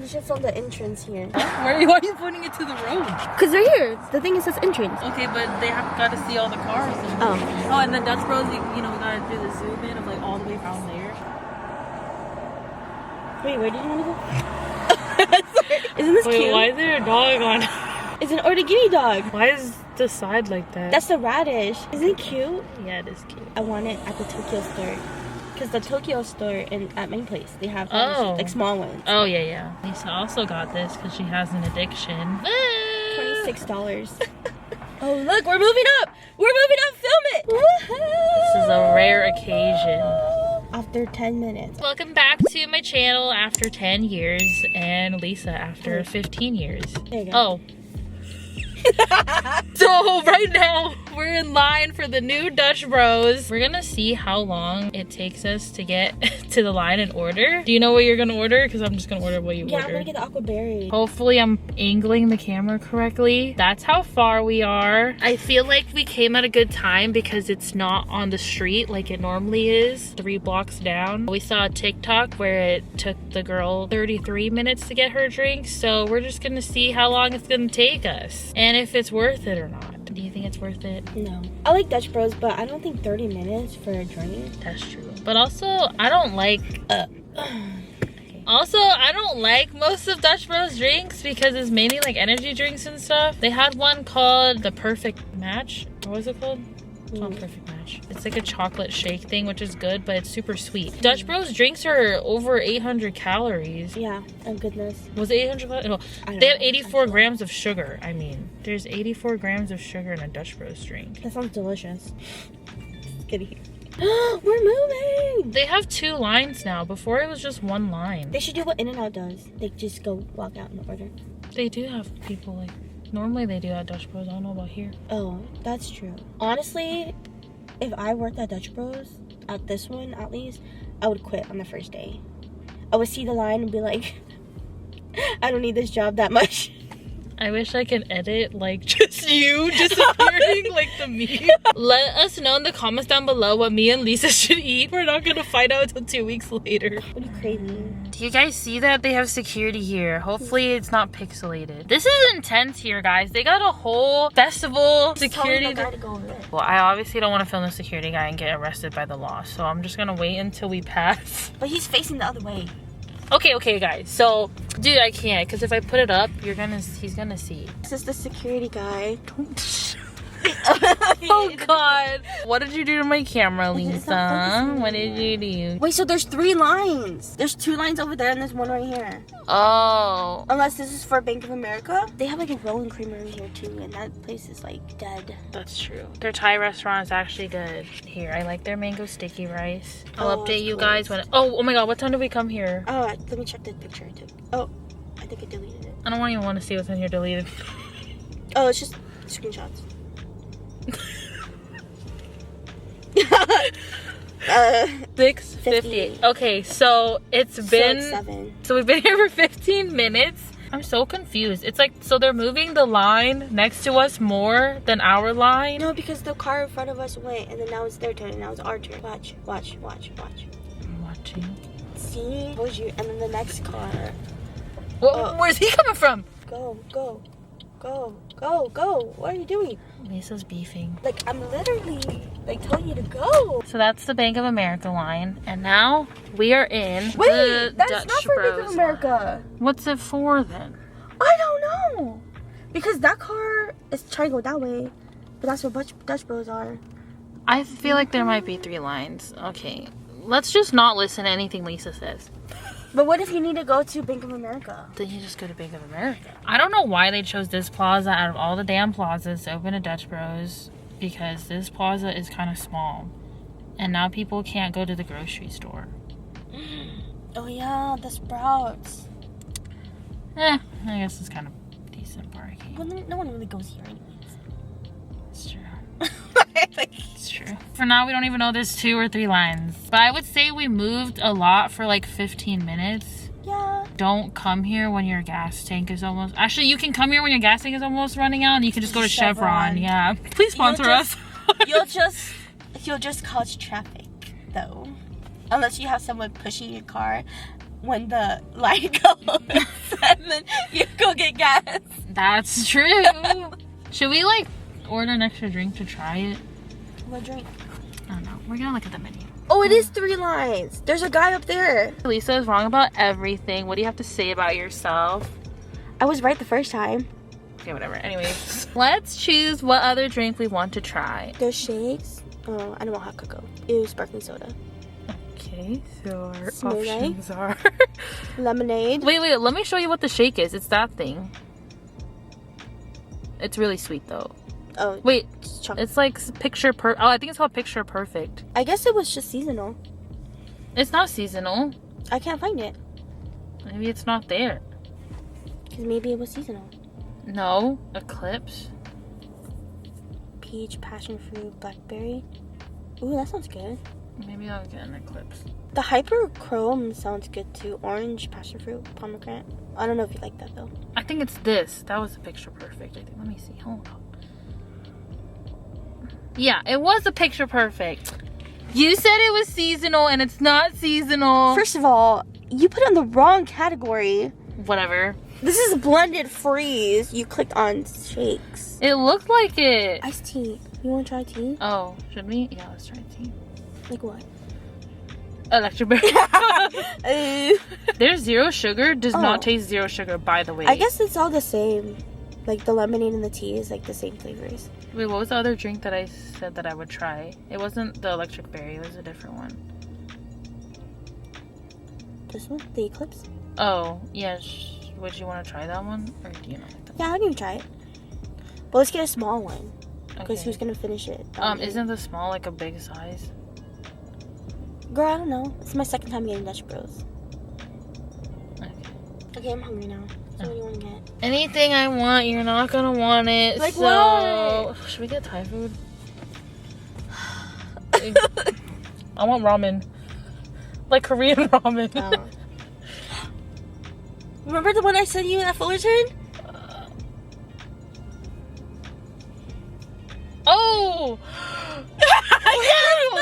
It's just on the entrance here. Why are you pointing it to the road? Cause right here, the thing is says entrance. Okay, but they have got to see all the cars. And, Oh, and the Dutch Bros, you know, we gotta do the zoom in of like all the way down there. wait, where did you want to go? Isn't this cute? Why is there a dog on? It's an Origini dog. Why is the side like that? That's the radish. Isn't it cute? Yeah, it is cute. I want it at the Tokyo store. Because the Tokyo store at my place, they have like small ones. Oh, yeah. Lisa also got this because she has an addiction. $26. Oh, look, we're moving up. We're moving up. Film it. This is a rare occasion. After 10 minutes. Welcome back to my channel after 10 years and Lisa after 15 years. There you go. Oh. So right now we're in line for the new Dutch Bros. We're gonna see how long it takes us to get to the line and order. Do you know what you're gonna order? Because I'm just gonna order what you Yeah, ordered. I'm gonna get the aqua berry. Hopefully I'm angling the camera correctly. That's how far we are. I feel like we came at a good time because it's not on the street like it normally is, 3 blocks down. We saw a TikTok where it took the girl 33 minutes to get her drink, so we're just gonna see how long it's gonna take us and if it's worth it or not. Do you think it's worth it? No. I like Dutch Bros, but I don't think 30 minutes for a drink. That's true. But also, I don't like... Also, I don't like most of Dutch Bros drinks because it's mainly like energy drinks and stuff. They had one called the Perfect Match. What was it called? It's called Perfect Match. It's like a chocolate shake thing, which is good, but it's super sweet. Dutch Bros drinks are over 800 calories. Yeah, oh goodness. Was it 800 calories? No, they have 84 grams of sugar. I mean, there's 84 grams of sugar in a Dutch Bros drink. That sounds delicious. Get here. We're moving! They have 2 lines now. Before it was just 1 line. They should do what In-N-Out does. They just go walk out and order. They do have people like... Normally they do at Dutch Bros. I don't know about here. Oh, that's true. Honestly, if I worked at Dutch Bros, at this one at least, I would quit on the first day. I would see the line and be like, I don't need this job that much. I wish I could edit like just you disappearing like the meme. Let us know in the comments down below what me and Lisa should eat. We're not gonna find out until 2 weeks later. What are you crazy? Do you guys see that? They have security here. Hopefully it's not pixelated. This is intense here, guys. They got a whole festival security. Well, I obviously don't want to film the security guy and get arrested by the law, so I'm just gonna wait until we pass. But he's facing the other way. Okay, guys. So, dude, I can't, because if I put it up, he's gonna see. This is the security guy. Oh God! What did you do to my camera, Lisa? What did you do? Wait, so there's 3 lines. There's 2 lines over there and there's 1 right here. Oh. Unless this is for Bank of America. They have like a rolling creamery in here too, and that place is like dead. That's true. Their Thai restaurant is actually good. Here, I like their mango sticky rice. I'll update you guys when... Oh my God, what time did we come here? Oh, let me check the picture I took. Oh, I think I deleted it. I don't even want to see what's in here deleted. Oh, it's just screenshots. 6:58. Okay, so it's been... So 7. So we've been here for 15 minutes. I'm so confused. It's like, so they're moving the line next to us more than our line? No, because the car in front of us went, and then now it's their turn, and now it's our turn. Watch. I'm watching. See? Told you. And then the next car. Where's he coming from? Go. What are you doing? Lisa's beefing. Like, I'm literally, like, telling you to go. So that's the Bank of America line. And now we are in Wait, the that's Dutch not for Bank Bros of America. line. What's it for then? I don't know. Because that car is trying to go that way. But that's where Dutch Bros are. I feel like there might be 3 lines. Okay. Let's just not listen to anything Lisa says. But what if you need to go to Bank of America? Then you just go to Bank of America. I don't know why they chose this plaza out of all the damn plazas to open a Dutch Bros, because this plaza is kind of small. And now people can't go to the grocery store. Oh yeah, the Sprouts. I guess it's kind of decent parking. Well, no one really goes here anyways. It's true. It's true. For now, we don't even know there's 2 or 3 lines. But I would say we moved a lot for like 15 minutes. Yeah. Don't come here when your gas tank is almost... Actually, you can come here when your gas tank is almost running out, and you can just go to Chevron. Yeah. Please sponsor us. You'll just cause traffic, though. Unless you have someone pushing your car when the light goes. get gas. That's true. Should we like order an extra drink to try it? What drink? I don't know. We're gonna look at the menu. Oh, it is 3 lines. There's a guy up there. Lisa is wrong about everything. What do you have to say about yourself? I was right the first time. Okay, whatever. Anyways, let's choose what other drink we want to try. There's shakes. Oh, I don't want hot cocoa. Ew, sparkling soda. Okay, so our Smoothie. options are... Lemonade. Wait, let me show you what the shake is. It's that thing. It's really sweet though. Oh, wait, chocolate. it's like oh, I think it's called Picture Perfect. I guess it was just seasonal. It's not seasonal. I can't find it. Maybe it's not there. Because maybe it was seasonal. No, Eclipse. Peach, passion fruit, blackberry. Ooh, that sounds good. Maybe I'll get an Eclipse. The hyperchrome sounds good too. Orange, passion fruit, pomegranate. I don't know if you like that though. I think it's this. That was the Picture Perfect. I think. Let me see. Hold on. Yeah, it was a Picture Perfect. You said it was seasonal and it's not seasonal. First of all, you put it in the wrong category. Whatever. This is blended freeze. You clicked on shakes. It looked like it. Iced tea. You want to try tea? Oh, should we? Yeah, let's try tea. Like what? Electric berry. Uh, There's 0 sugar. Does Oh. not taste 0 sugar, by the way. I guess it's all the same. Like the lemonade and the tea is like the same flavors. Wait, what was the other drink that I said that I would try? It wasn't the electric berry. It was a different one. This one? The Eclipse? Oh, yeah. Would you want to try that one? Or do you not like that? Yeah, I can try it. But let's get a small one. Because Okay. who's going to finish it? Isn't the small like a big size? Girl, I don't know. It's my second time getting Dutch Bros. Okay. Okay, I'm hungry now. So what do you want to get? Anything I want, you're not gonna want it. Like so... what? Should we get Thai food? I want ramen. Like Korean ramen. Oh. Remember the one I sent you at Fullerton? Oh!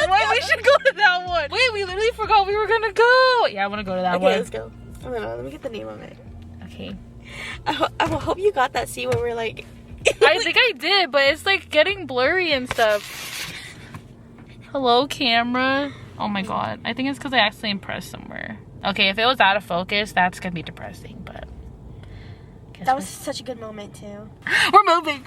Wait, we should go to that one. Wait, we literally forgot we were gonna go. Yeah, I want to go to that Okay, one. let's go. Hold on, let me get the name of it. Okay. I hope you got that scene where we're like... I think I did, but it's like getting blurry and stuff. Hello, camera. Oh my god. I think it's because I accidentally pressed somewhere. Okay, if it was out of focus, that's gonna be depressing, but... That was such a good moment, too. We're moving.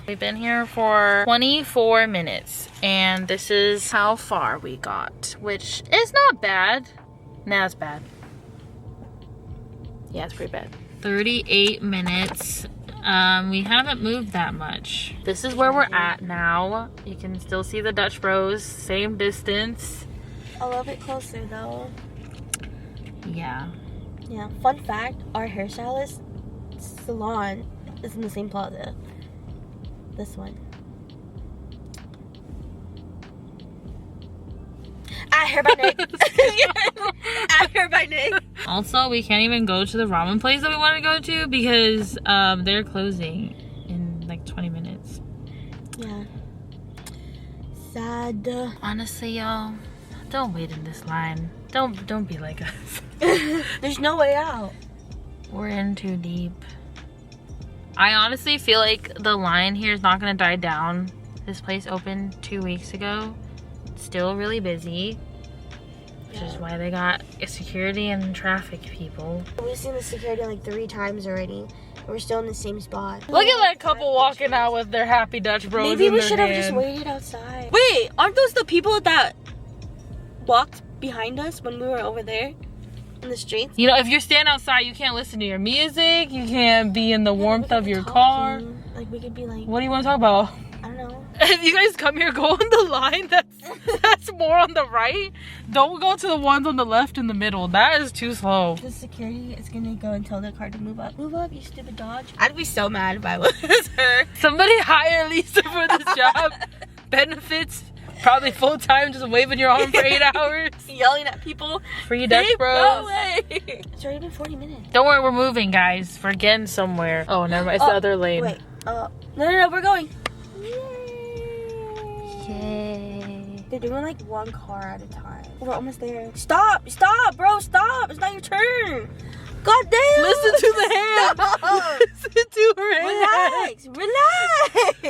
We've been here for 24 minutes, and this is how far we got, which is not bad. Nah, it's bad. Yeah, it's pretty bad. 38 minutes. We haven't moved that much. This is where we're at now. You can still see the Dutch Bros, same distance. A little bit closer, though. Yeah. Yeah, fun fact, our hairstylist salon is in the same plaza. This one. At Hair by Nick. At Hair by Nick. Also, we can't even go to the ramen place that we want to go to because they're closing in like 20 minutes. Yeah. Sad. Honestly, y'all, don't wait in this line. Don't be like us. There's no way out. We're in too deep. I honestly feel like the line here is not gonna die down. This place opened 2 weeks ago. It's still really busy, which is why they got security and traffic people. We've seen the security like 3 times already. And we're still in the same spot. Look at that couple walking out with their happy Dutch Bros. Maybe in we their should have just hand. waited outside. Wait, aren't those the people that walked behind us when we were over there in the streets? You know, if you're standing outside, you can't listen to your music. You can't be in the warmth of your car. Like we could be like, What do you want to talk about? I don't know. If you guys come here, go on the line that's more on the right. Don't go to the ones on the left in the middle. That is too slow. The security is gonna go and tell the car to move up. Move up, you stupid Dodge. I'd be so mad if I was her. Somebody hire Lisa for this job. Benefits, probably full time, just waving your arm for 8 hours. Yelling at people. Free Dutch Hey, Bros. no way. It's already been 40 minutes. Don't worry, we're moving, guys. We're getting somewhere. Oh, never mind. It's the other lane. Wait, no, we're going. Yay. They're doing like one car at a time. We're almost there. Stop, bro, stop. It's not your turn. God damn! Listen to the hand. No. Listen to her hand. Relax.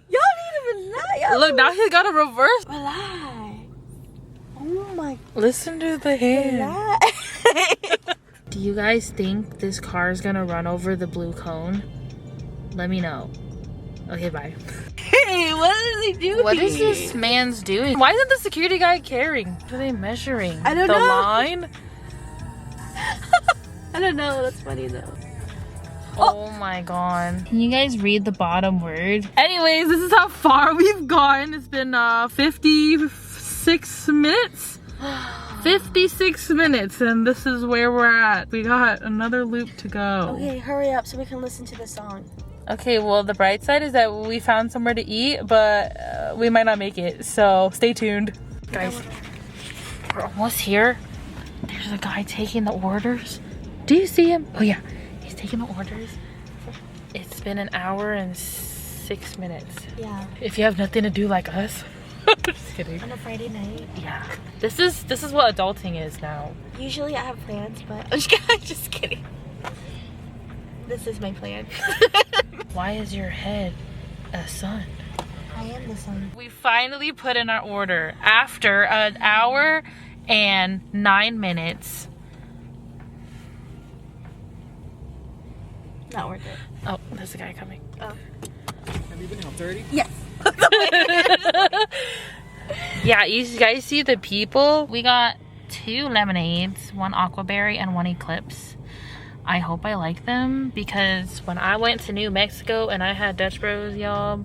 Y'all need to relax. Look, now he got a reverse. Relax. Oh my. Listen to the hand. Relax. Do you guys think this car is gonna run over the blue cone? Let me know. Okay, bye. Hey, what is he doing? What is this man's doing? Why isn't the security guy caring? What are they measuring? I don't the know. line? I don't know. That's funny though. Oh my god. Can you guys read the bottom word? Anyways, this is how far we've gone. It's been 56 minutes. 56 minutes, and this is where we're at. We got another loop to go. Okay, hurry up so we can listen to the song. Okay, well, the bright side is that we found somewhere to eat, but we might not make it, so stay tuned. Guys, we're almost here. There's a guy taking the orders. Do you see him? Oh yeah, he's taking the orders. It's been an hour and 6 minutes. Yeah. If you have nothing to do like us. Just kidding. On a Friday night. Yeah. This is what adulting is now. Usually I have plans, but I'm just kidding. This is my plan. Why is your head a sun? I am the sun. We finally put in our order after an hour and 9 minutes. Not worth it. Oh, there's a guy coming. Oh. Have you been home 30? Yes. Yeah, you guys see the people? We got 2 lemonades, 1 aquaberry and 1 eclipse. I hope I like them because when I went to New Mexico and I had Dutch Bros, y'all,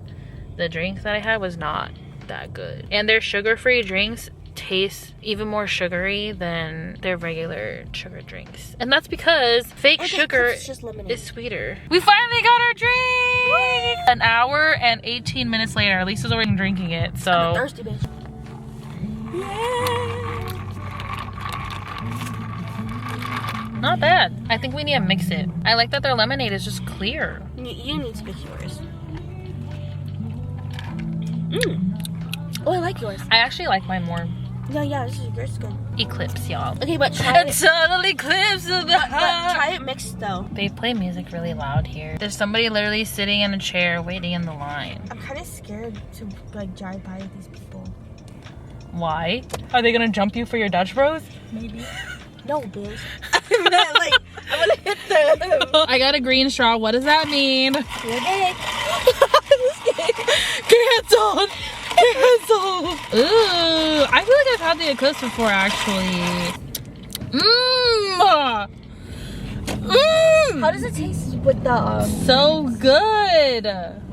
the drinks that I had was not that good. And their sugar-free drinks taste even more sugary than their regular sugar drinks. And that's because fake sugar is sweeter. We finally got our drink! An hour and 18 minutes later, Lisa's already drinking it, so. I'm a thirsty bitch. Yeah. Not bad. I think we need to mix it. I like that their lemonade is just clear. You need to mix yours. Oh, I like yours. I actually like mine more. Yeah, this is yours good. Eclipse, y'all. Okay, but try A it. total eclipse of the But try it mixed though. They play music really loud here. There's somebody literally sitting in a chair waiting in the line. I'm kind of scared to like drive by these people. Why? Are they gonna jump you for your Dutch Bros? Maybe. No, bitch. I meant like I'm gonna hit them. I got a green straw. What does that mean? Okay. Cancelled! Cancelled! Ooh, I feel like I've had the eclipse before actually. How does it taste with the So good!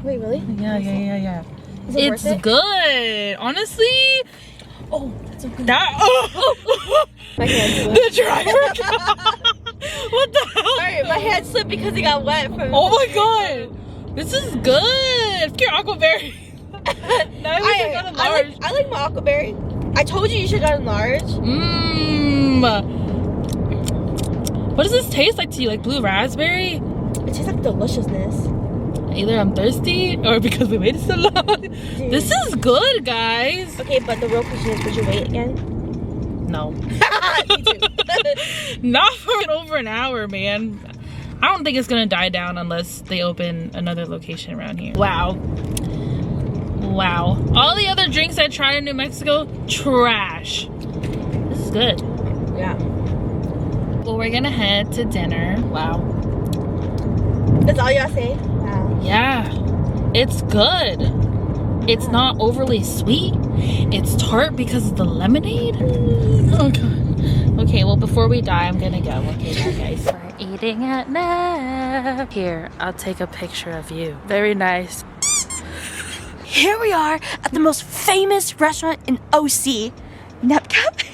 Wait, really? Yeah. Is it It's worth it? good. Honestly, Oh, that's so good. that My hand slipped. the driver. What the hell? Sorry, my hand slipped because it got wet from. Oh my god, this is good. Your aquaberry. Now we should got a large. I like my aquaberry. I told you should got a large. What does this taste like to you? Like blue raspberry? It tastes like deliciousness. Either I'm thirsty or because we waited so long. Dude. This is good, guys. Okay, but the real question is, would you wait again? No. Me too. Not for over an hour, man. I don't think it's gonna die down unless they open another location around here. Wow. All the other drinks I tried in New Mexico, trash. This is good. Yeah. Well, we're gonna head to dinner. Wow. That's all y'all say? Wow. Yeah. It's good. It's not overly sweet. It's tart because of the lemonade. Oh god. Okay, well before we die, I'm gonna go. Okay, bye guys. We're eating at Nap. Here, I'll take a picture of you. Very nice. Here we are at the most famous restaurant in OC, Nap Cafe.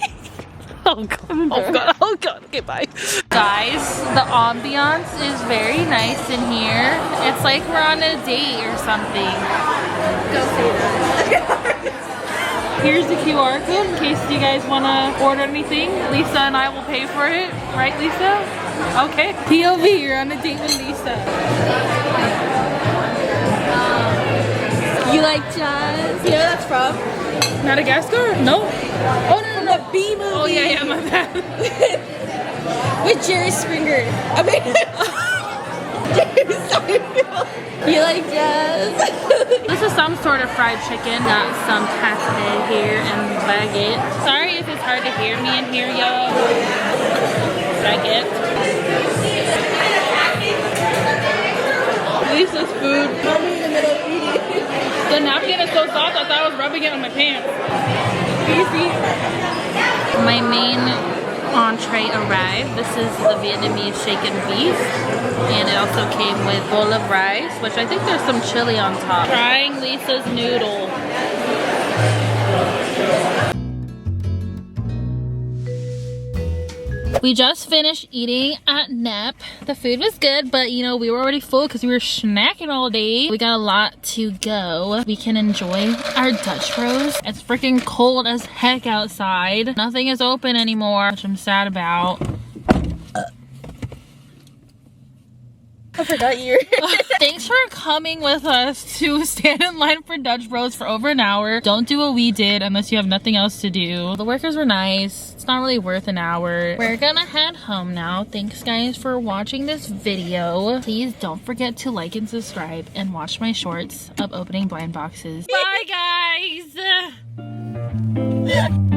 Oh god. Okay, bye. Guys, the ambiance is very nice in here. It's like we're on a date or something. Don't say that. Here's the QR code in case you guys want to order anything. Lisa and I will pay for it. Right, Lisa? Okay. POV, you're on a date with Lisa. You like jazz? You know where that's from? Madagascar? No. Oh, no, the B movie. Oh, yeah, my bad. With Jerry Springer. I mean, Jerry Seinfeld. You like jazz? This is some sort of fried chicken. Got some pate here and baguette. Sorry if it's hard to hear me in here, y'all. Baguette. Lisa's food. Mommy in the middle of eating. The napkin is so soft, I thought I was rubbing it on my pants. Easy. My main entree arrived. This is the Vietnamese shaken beef, and it also came with a bowl of rice, which I think there's some chili on top. Trying Lisa's noodle. We just finished eating at Nep. The food was good, but you know, we were already full because we were snacking all day. We got a lot to go. We can enjoy our Dutch Bros. It's freaking cold as heck outside. Nothing is open anymore, which I'm sad about. I forgot you. Thanks for coming with us to stand in line for Dutch Bros for over an hour. Don't do what we did unless you have nothing else to do. The workers were nice. It's not really worth an hour. We're gonna head home now. Thanks guys for watching this video. Please don't forget to like and subscribe and watch my shorts of opening blind boxes. Bye guys!